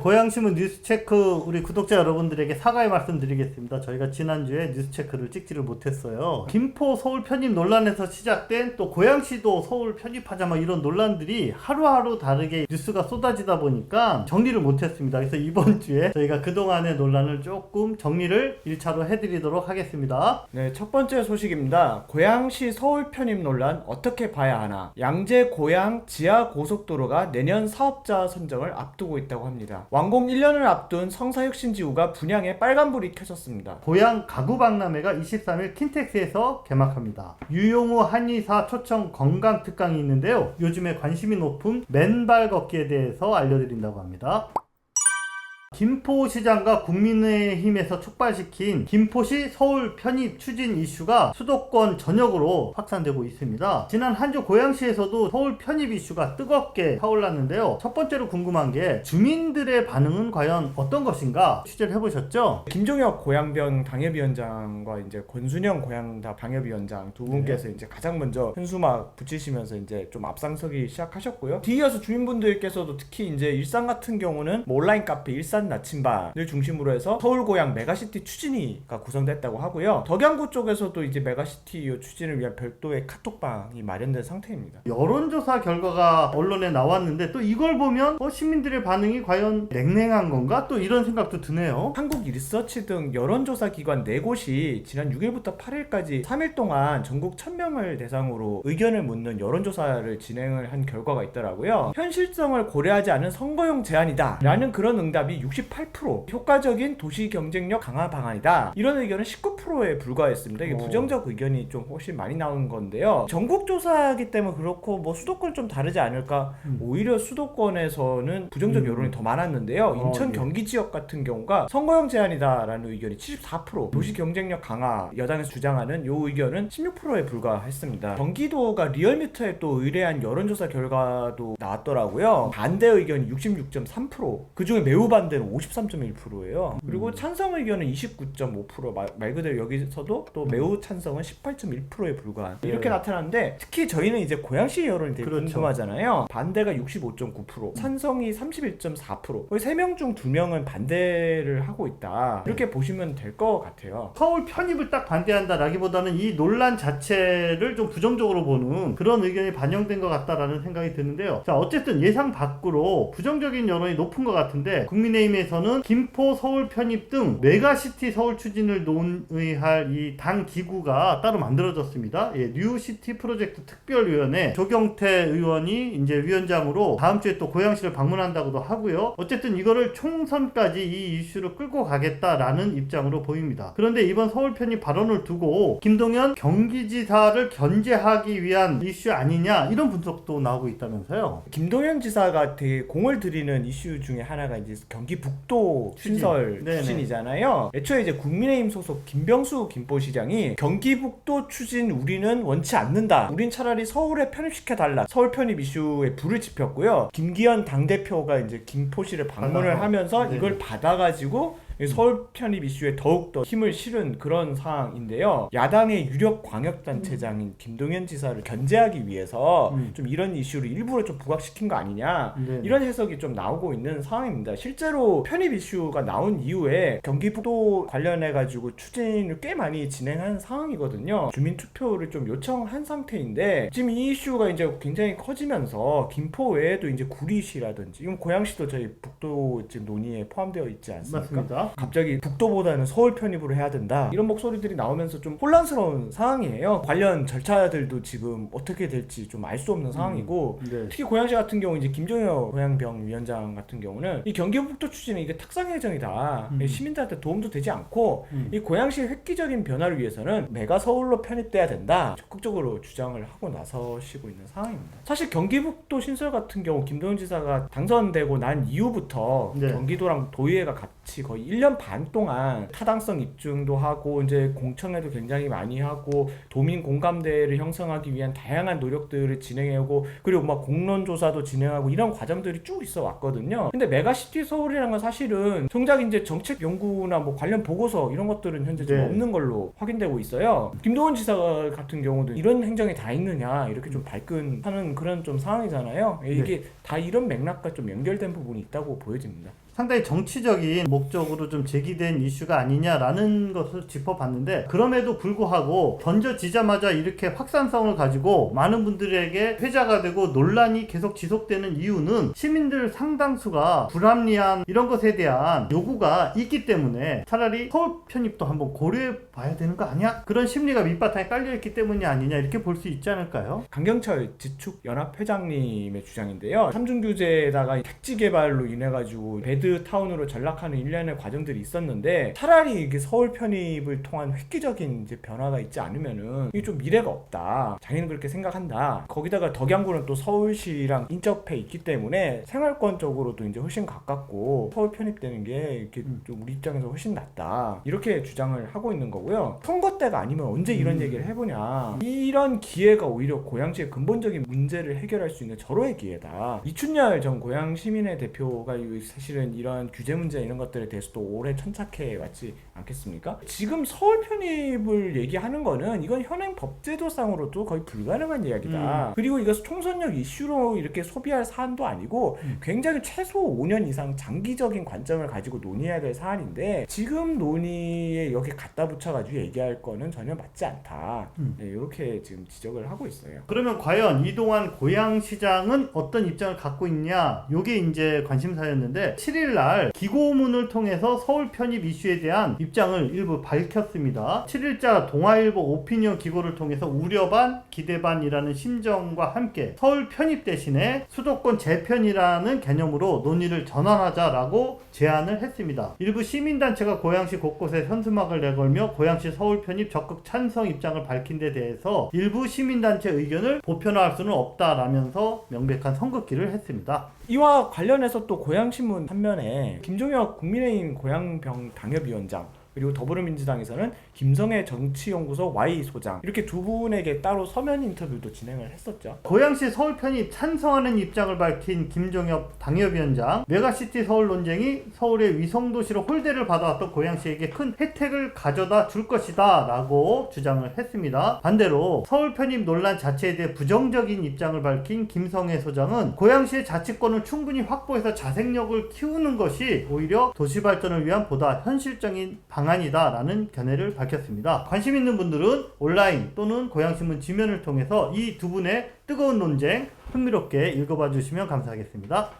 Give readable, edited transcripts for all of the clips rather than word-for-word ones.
고양신문 뉴스체크 우리 구독자 여러분들에게 사과의 말씀 드리겠습니다. 저희가 지난주에 뉴스체크를 찍지를 못했어요. 김포 서울 편입 논란에서 시작된 또 고양시도 서울 편입하자 막 이런 논란들이 하루하루 다르게 뉴스가 쏟아지다 보니까 정리를 못했습니다. 그래서 이번 주에 저희가 그동안의 논란을 조금 정리를 1차로 해드리도록 하겠습니다. 네, 첫 번째 소식입니다. 고양시 서울 편입 논란 어떻게 봐야 하나? 양재 고양 지하 고속도로가 내년 사업자 선정을 앞두고 있다고 합니다. 완공 1년을 앞둔 성사혁신지구가 분양에 빨간불이 켜졌습니다. 고양 가구박람회가 23일 킨텍스에서 개막합니다. 유용우 한의사 초청 건강 특강이 있는데요. 요즘에 관심이 높은 맨발 걷기에 대해서 알려드린다고 합니다. 김포시장과 국민의힘에서 촉발시킨 김포시 서울 편입 추진 이슈가 수도권 전역으로 확산되고 있습니다. 지난 한 주 고양시에서도 서울 편입 이슈가 뜨겁게 타올랐는데요. 첫 번째로 궁금한 게 주민들의 반응은 과연 어떤 것인가 취재를 해보셨죠? 김종혁 고양병 당협위원장과 이제 권순영 고양다 당협위원장 두 분께서 이제 가장 먼저 현수막 붙이시면서 이제 좀 앞장서기 시작하셨고요. 뒤이어서 주민분들께서도 특히 이제 일산 같은 경우는 뭐 온라인 카페 일산 나침반을 중심으로 해서 서울고양 메가시티 추진위가 구성됐다고 하고요. 덕양구 쪽에서도 이제 메가시티 추진을 위한 별도의 카톡방이 마련된 상태입니다. 여론조사 결과가 언론에 나왔는데 또 이걸 보면 시민들의 반응이 과연 냉랭한 건가? 또 이런 생각도 드네요. 한국리서치 등 여론조사 기관 4곳이 지난 6일부터 8일까지 3일 동안 전국 1000명을 대상으로 의견을 묻는 여론조사를 진행을 한 결과가 있더라고요. 현실성을 고려하지 않은 선거용 제안이다 라는 그런 응답이 68%, 효과적인 도시 경쟁력 강화 방안이다. 이런 의견은 19%에 불과했습니다. 이게 부정적 의견이 좀 훨씬 많이 나온 건데요. 전국조사이기 때문에 그렇고 뭐 수도권 좀 다르지 않을까? 오히려 수도권에서는 부정적 여론이 더 많았는데요. 인천 경기 지역 같은 경우가 선거용 제안이다라는 의견이 74%, 도시 경쟁력 강화 여당에서 주장하는 이 의견은 16%에 불과했습니다. 경기도가 리얼미터에 또 의뢰한 여론조사 결과도 나왔더라고요. 반대 의견이 66.3%, 그중에 매우 반대는 53.1%예요. 그리고 찬성 의견은 29.5%, 말 그대로 여기서도 또 매우 찬성은 18.1%에 불과한 이렇게 나타났는데, 특히 저희는 이제 고양시 여론이 되게 궁금하잖아요. 반대가 65.9%, 찬성이 31.4%, 거의 3명 중 2명은 반대를 하고 있다. 이렇게 보시면 될 것 같아요. 서울 편입을 딱 반대한다라기보다는 이 논란 자체를 좀 부정적으로 보는 그런 의견이 반영된 것 같다라는 생각이 드는데요. 자, 어쨌든 예상 밖으로 부정적인 여론이 높은 것 같은데, 국민의힘에서는 김포 서울 편입 등 메가시티 서울 추진을 논의할 이 당 기구가 따로 만들어졌습니다. 뉴시티 프로젝트 특별위원회 조경태 의원이 이제 위원장으로 다음 주에 또 고양시를 방문한다고도 하고요. 어쨌든 이거를 총선까지 이 이슈를 끌고 가겠다라는 입장으로 보입니다. 그런데 이번 서울 편입 발언을 두고 김동연 경기지사를 견제하기 위한 이슈 아니냐 이런 분석도 나오고 있다면서요. 김동연 지사가 되게 공을 들이는 이슈 중에 하나가 이제 경기 북도 신설 추진이잖아요. 애초에 이제 국민의힘 소속 김병수 김포시장이 경기 북도 추진 우리는 원치 않는다. 우린 차라리 서울에 편입시켜달라. 서울 편입 이슈에 불을 지폈고요. 김기현 당대표가 이제 김포시를 방문을 하면서 이걸 받아가지고 서울 편입 이슈에 더욱더 힘을 실은 그런 상황인데요. 야당의 유력 광역단체장인 김동연 지사를 견제하기 위해서 좀 이런 이슈를 일부러 좀 부각시킨 거 아니냐, 이런 해석이 좀 나오고 있는 상황입니다. 실제로 편입 이슈가 나온 이후에 경기 북도 관련해가지고 추진을 꽤 많이 진행한 상황이거든요. 주민투표를 좀 요청한 상태인데, 지금 이 이슈가 이제 굉장히 커지면서 김포 외에도 이제 구리시라든지, 이건 고양시도 저희 북도 지금 논의에 포함되어 있지 않습니까? 맞습니다. 갑자기 북도보다는 서울 편입으로 해야 된다, 이런 목소리들이 나오면서 좀 혼란스러운 상황이에요. 관련 절차들도 지금 어떻게 될지 좀 알 수 없는 상황이고, 특히 고양시 같은 경우 이제 김종혁 고양병 위원장 같은 경우는 이 경기 북도 추진은 이게 탁상 해정이다, 시민들한테 도움도 되지 않고 이 고양시의 획기적인 변화를 위해서는 메가 서울로 편입돼야 된다, 적극적으로 주장을 하고 나서시고 있는 상황입니다. 사실 경기 북도 신설 같은 경우 김동연 지사가 당선되고 난 이후부터 경기도랑 도의회가 같이 거의 1년 반 동안 타당성 입증도 하고 이제 공청회도 굉장히 많이 하고 도민 공감대를 형성하기 위한 다양한 노력들을 진행해오고, 그리고 막 공론조사도 진행하고 이런 과정들이 쭉 있어 왔거든요. 근데 메가시티 서울이라는 건 사실은 정작 이제 정책 연구나 뭐 관련 보고서 이런 것들은 현재 좀 없는 걸로 확인되고 있어요. 김동연 지사 같은 경우도 이런 행정이 다 있느냐 이렇게 좀 발끈하는 그런 좀 상황이잖아요. 이게 다 이런 맥락과 좀 연결된 부분이 있다고 보여집니다. 상당히 정치적인 목적으로 좀 제기된 이슈가 아니냐라는 것을 짚어봤는데, 그럼에도 불구하고 던져지자마자 이렇게 확산성을 가지고 많은 분들에게 회자가 되고 논란이 계속 지속되는 이유는 시민들 상당수가 불합리한 이런 것에 대한 요구가 있기 때문에 차라리 서울 편입도 한번 고려해 봐야 되는 거 아니야? 그런 심리가 밑바탕에 깔려있기 때문이 아니냐, 이렇게 볼 수 있지 않을까요? 강경철 지축연합회장님의 주장인데요. 삼중규제에다가 택지 개발로 인해가지고 베드타운으로 전락하는 일련의 과정들이 있었는데, 차라리 이게 서울 편입을 통한 획기적인 이제 변화가 있지 않으면은 이게 좀 미래가 없다. 자기는 그렇게 생각한다. 거기다가 덕양구는 또 서울시랑 인접해 있기 때문에 생활권적으로도 이제 훨씬 가깝고 서울 편입되는 게 이렇게 좀 우리 입장에서 훨씬 낫다. 이렇게 주장을 하고 있는 거고요. 선거 때가 아니면 언제 이런 얘기를 해보냐. 이런 기회가 오히려 고양시의 근본적인 문제를 해결할 수 있는 절호의 기회다. 이춘열 전 고양시민회 대표가 사실은 이런 규제 문제 이런 것들에 대해서도 오래 천착해 왔지 않겠습니까? 지금 서울 편입을 얘기하는 거는 이건 현행 법제도상으로도 거의 불가능한 이야기다. 그리고 이것은 총선력 이슈로 이렇게 소비할 사안도 아니고 굉장히 최소 5년 이상 장기적인 관점을 가지고 논의해야 될 사안인데, 지금 논의에 여기 갖다 붙여가지고 얘기할 거는 전혀 맞지 않다. 네, 이렇게 지금 지적을 하고 있어요. 그러면 과연 이동환 고양시장은 어떤 입장을 갖고 있냐, 요게 이제 관심사였는데, 7일날 기고문을 통해서 서울 편입 이슈에 대한 입장을 일부 밝혔습니다. 7일자 동아일보 오피니언 기고를 통해서 우려 반 기대 반이라는 심정과 함께 서울 편입 대신에 수도권 재편이라는 개념으로 논의를 전환하자라고 제안을 했습니다. 일부 시민단체가 고양시 곳곳에 현수막을 내걸며 고양시 서울 편입 적극 찬성 입장을 밝힌 데 대해서 일부 시민단체 의견을 보편화할 수는 없다라면서 명백한 선긋기를 했습니다. 이와 관련해서 또 고양신문 한면에 김종혁 국민의힘 고양병 당협위원장, 그리고 더불어민주당에서는 김성애 정치연구소 Y 소장, 이렇게 두 분에게 따로 서면 인터뷰도 진행을 했었죠. 고양시 서울 편입 찬성하는 입장을 밝힌 김종혁 당협위원장, 메가시티 서울 논쟁이 서울의 위성도시로 홀대를 받아왔던 고양시에게 큰 혜택을 가져다 줄 것이다 라고 주장을 했습니다. 반대로 서울 편입 논란 자체에 대해 부정적인 입장을 밝힌 김성애 소장은 고양시의 자치권을 충분히 확보해서 자생력을 키우는 것이 오히려 도시 발전을 위한 보다 현실적인 방안이다 라는 견해를 밝혔습니다. 관심 있는 분들은 온라인 또는 고양신문 지면을 통해서 이 두 분의 뜨거운 논쟁 흥미롭게 읽어봐 주시면 감사하겠습니다.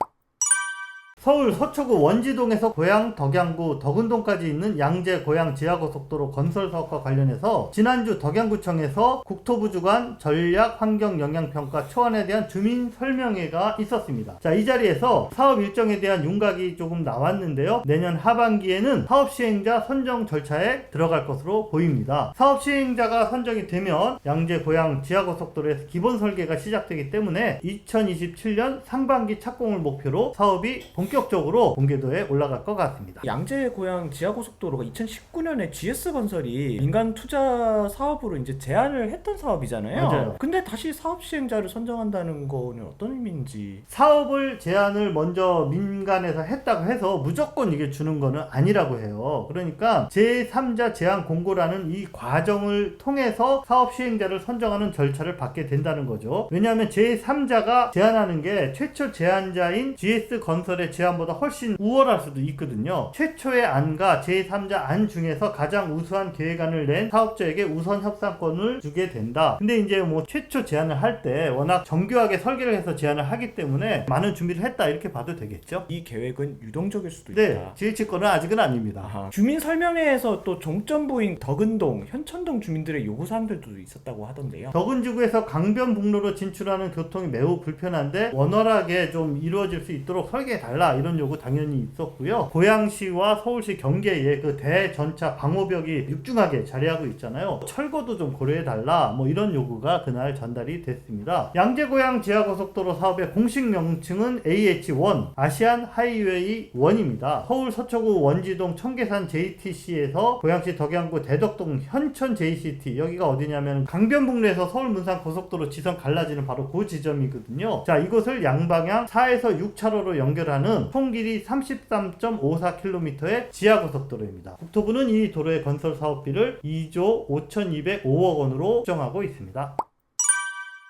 서울 서초구 원지동에서 고양 덕양구 덕은동까지 있는 양재 고양 지하고속도로 건설 사업과 관련해서 지난주 덕양구청에서 국토부 주관 전략 환경 영향 평가 초안에 대한 주민 설명회가 있었습니다. 자, 이 자리에서 사업 일정에 대한 윤곽이 조금 나왔는데요. 내년 하반기에는 사업 시행자 선정 절차에 들어갈 것으로 보입니다. 사업 시행자가 선정이 되면 양재 고양 지하고속도로에서 기본 설계가 시작되기 때문에 2027년 상반기 착공을 목표로 사업이 본격적으로 본궤도에 올라갈 것 같습니다. 양재 고양 지하고속도로가 2019년에 GS건설이 민간 투자 사업으로 이제 제안을 했던 사업이잖아요. 맞아요. 근데 다시 사업 시행자를 선정한다는 거는 어떤 의미인지. 사업을 제안을 먼저 민간에서 했다고 해서 무조건 이게 주는 거는 아니라고 해요. 그러니까 제3자 제안 공고라는 이 과정을 통해서 사업 시행자를 선정하는 절차를 받게 된다는 거죠. 왜냐하면 제3자가 제안하는 게 최초 제안자인 GS건설의 제안보다 훨씬 우월할 수도 있거든요. 최초의 안과 제3자 안 중에서 가장 우수한 계획안을 낸 사업자에게 우선 협상권을 주게 된다. 근데 이제 뭐 최초 제안을 할 때 워낙 정교하게 설계를 해서 제안을 하기 때문에 많은 준비를 했다, 이렇게 봐도 되겠죠. 이 계획은 유동적일 수도 네, 있다. GH 거는 아직은 아닙니다. 아하. 주민 설명회에서 또 종점부인 덕은동, 현천동 주민들의 요구사항들도 있었다고 하던데요. 덕은지구에서 강변북로로 진출하는 교통이 매우 불편한데 원활하게 좀 이루어질 수 있도록 설계해달라, 이런 요구 당연히 있었고요. 고양시와 서울시 경계에 그 대전차 방호벽이 육중하게 자리하고 있잖아요. 철거도 좀 고려해달라, 뭐 이런 요구가 그날 전달이 됐습니다. 양재고양 지하고속도로 사업의 공식 명칭은 AH1 아시안 하이웨이 1입니다. 서울 서초구 원지동 청계산 JTC에서 고양시 덕양구 대덕동 현천 JCT, 여기가 어디냐면 강변북로에서 서울 문산 고속도로 지선 갈라지는 바로 그 지점이거든요. 자, 이곳을 양방향 4에서 6차로로 연결하는 총 길이 33.54km의 지하고속도로입니다. 국토부는 이 도로의 건설 사업비를 2조 5,205억 원으로 추정하고 있습니다.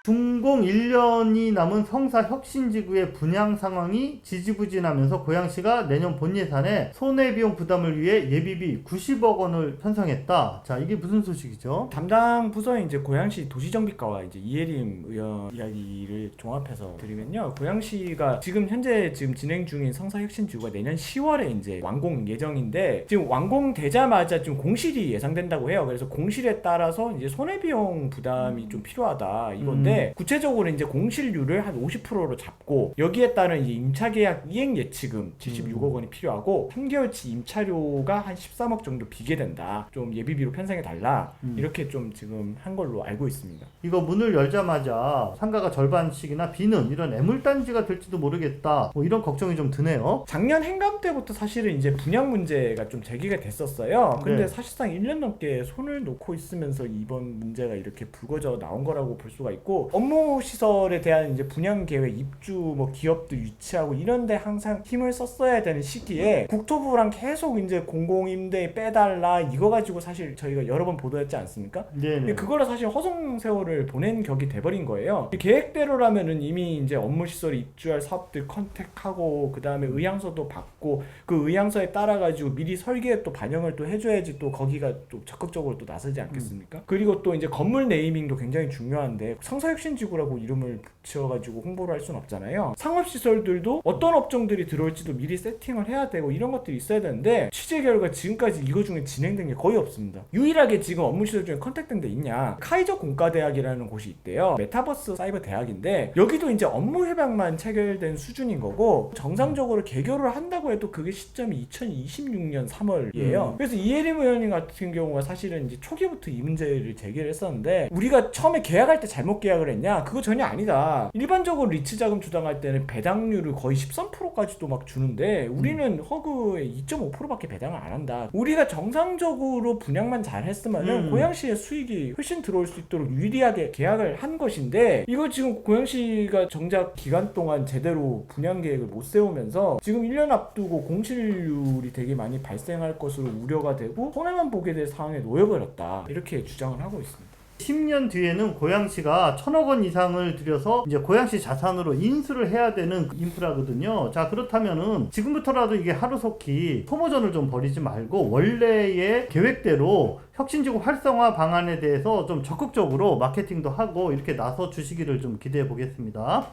준공 1년이 남은 성사 혁신지구의 분양 상황이 지지부진하면서 고양시가 내년 본 예산에 손해비용 부담을 위해 예비비 90억 원을 편성했다. 자, 이게 무슨 소식이죠? 담당 부서인 이제 고양시 도시정비과와 이제 이혜림 의원 이야기를 종합해서 드리면요. 고양시가 현재 진행 중인 성사혁신지구가 내년 10월에 이제 완공 예정인데, 지금 완공되자마자 좀 공실이 예상된다고 해요. 그래서 공실에 따라서 이제 손해비용 부담이 좀 필요하다 이건데, 구체적으로 이제 공실률을 한 50%로 잡고, 여기에 따른 이제 임차계약 이행 예치금 76억 원이 필요하고, 3개월치 임차료가 한 13억 정도 비게 된다. 좀 예비비로 편성해 달라. 이렇게 좀 지금 한 걸로 알고 있습니다. 이거 문을 열자마자 상가가 절반씩이나 비는 이런 애물단지가 될지도 모르겠다. 뭐 이런 걱정이 좀 드네요. 작년 행감 때부터 사실은 이제 분양 문제가 좀 제기가 됐었어요. 근데 네. 사실상 1년 넘게 손을 놓고 있으면서 이번 문제가 이렇게 불거져 나온 거라고 볼 수가 있고, 업무 시설에 대한 이제 분양 계획, 입주 뭐 기업도 유치하고 이런데 항상 힘을 썼어야 되는 시기에 국토부랑 계속 이제 공공임대 빼달라 이거 가지고 사실 저희가 여러 번 보도했지 않습니까? 네네. 그거를 사실 허송세월을 보낸 격이 돼버린 거예요. 계획대로라면은 이미 이제 업무 시설에 입주할 사업들 컨택하고, 그 다음에 의향서도 받고, 그 의향서에 따라 가지고 미리 설계에 또 반영을 또 해줘야지 또 거기가 또 적극적으로 또 나서지 않겠습니까? 그리고 또 이제 건물 네이밍도 굉장히 중요한데, 성사혁신지구라고 이름을 붙여가지고 홍보를 할 수는 없잖아요. 상업시설들도 어떤 업종들이 들어올지도 미리 세팅을 해야 되고 이런 것들이 있어야 되는데, 취재 결과 지금까지 이거 중에 진행된 게 거의 없습니다. 유일하게 지금 업무시설 중에 컨택된 데 있냐, 카이저 공과대학이라는 곳이 있대요. 메타버스 사이버 대학인데, 여기도 이제 업무 협약만 체결된 수준인 거고, 정상적으로 개교를 한다고 해도 그게 시점이 2026년 3월이에요. 그래서 이혜림 의원님 같은 경우가 사실은 이제 초기부터 이 문제를 제기를 했었는데, 우리가 처음에 계약할 때 잘못 계약을 했냐? 그거 전혀 아니다. 일반적으로 리츠 자금 주당할 때는 배당률을 거의 13%까지도 막 주는데, 우리는 허그의 2.5%밖에 배당을 안 한다. 우리가 정상적으로 분양만 잘 했으면은 고양시의 수익이 훨씬 들어올 수 있도록 유리하게 계약을 한 것인데, 이거 지금 고양시가 정작 기간 동안 제대로 분양 계획을 못 세우면서 지금 1년 앞두고 공실률이 되게 많이 발생할 것으로 우려가 되고 손해만 보게 될 상황에 놓여버렸다. 이렇게 주장을 하고 있습니다. 10년 뒤에는 고양시가 1,000억 원 이상을 들여서 이제 고양시 자산으로 인수를 해야 되는 인프라거든요. 자, 그렇다면은 지금부터라도 이게 하루속히 소모전을 좀 벌이지 말고 원래의 계획대로 혁신지구 활성화 방안에 대해서 좀 적극적으로 마케팅도 하고 이렇게 나서 주시기를 좀 기대해 보겠습니다.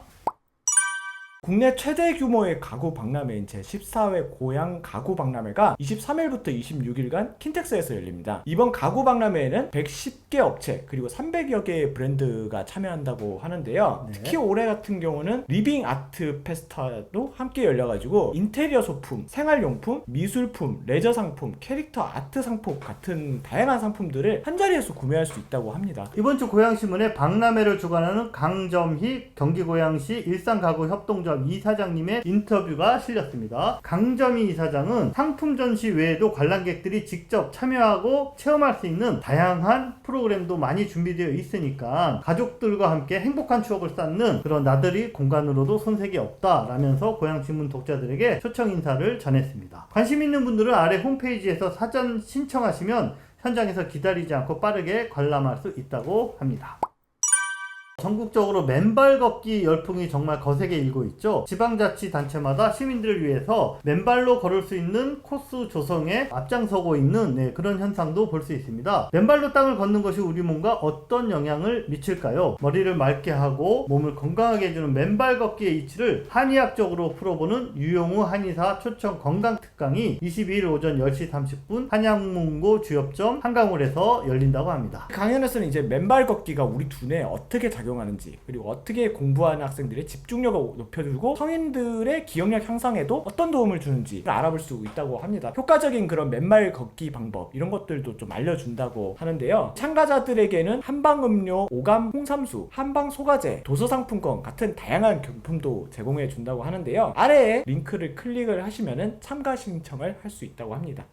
국내 최대 규모의 가구 박람회인 제14회 고양 가구 박람회가 23일부터 26일간 킨텍스에서 열립니다. 이번 가구 박람회에는 110개 업체 그리고 300여 개의 브랜드가 참여한다고 하는데요. 네. 특히 올해 같은 경우는 리빙 아트 페스타도 함께 열려가지고 인테리어 소품, 생활용품, 미술품, 레저 상품, 캐릭터 아트 상품 같은 다양한 상품들을 한자리에서 구매할 수 있다고 합니다. 이번 주 고양시문에 박람회를 주관하는 강점희 경기고양시 일산가구협동조합 이사장님의 인터뷰가 실렸습니다. 강점희 이사장은 상품 전시 외에도 관람객들이 직접 참여하고 체험할 수 있는 다양한 프로그램도 많이 준비되어 있으니까 가족들과 함께 행복한 추억을 쌓는 그런 나들이 공간으로도 손색이 없다라면서 고양시문 독자들에게 초청 인사를 전했습니다. 관심 있는 분들은 아래 홈페이지에서 사전 신청하시면 현장에서 기다리지 않고 빠르게 관람할 수 있다고 합니다. 전국적으로 맨발 걷기 열풍이 정말 거세게 일고 있죠. 지방자치단체마다 시민들을 위해서 맨발로 걸을 수 있는 코스 조성에 앞장서고 있는 그런 현상도 볼 수 있습니다. 맨발로 땅을 걷는 것이 우리 몸과 어떤 영향을 미칠까요? 머리를 맑게 하고 몸을 건강하게 해주는 맨발 걷기의 이치를 한의학적으로 풀어보는 유용우 한의사 초청 건강특강이 22일 오전 10시 30분 한양문고 주엽점 한강홀에서 열린다고 합니다. 강연에서는 이제 맨발 걷기가 우리 두뇌에 어떻게 작용하는지, 그리고 어떻게 공부하는 학생들의 집중력을 높여주고 성인들의 기억력 향상에도 어떤 도움을 주는지 알아볼 수 있다고 합니다. 효과적인 그런 맨발 걷기 방법 이런 것들도 좀 알려준다고 하는데요. 참가자들에게는 한방음료, 오감 홍삼수, 한방 소가제, 도서상품권 같은 다양한 경품도 제공해 준다고 하는데요. 아래에 링크를 클릭을 하시면은 참가 신청을 할 수 있다고 합니다.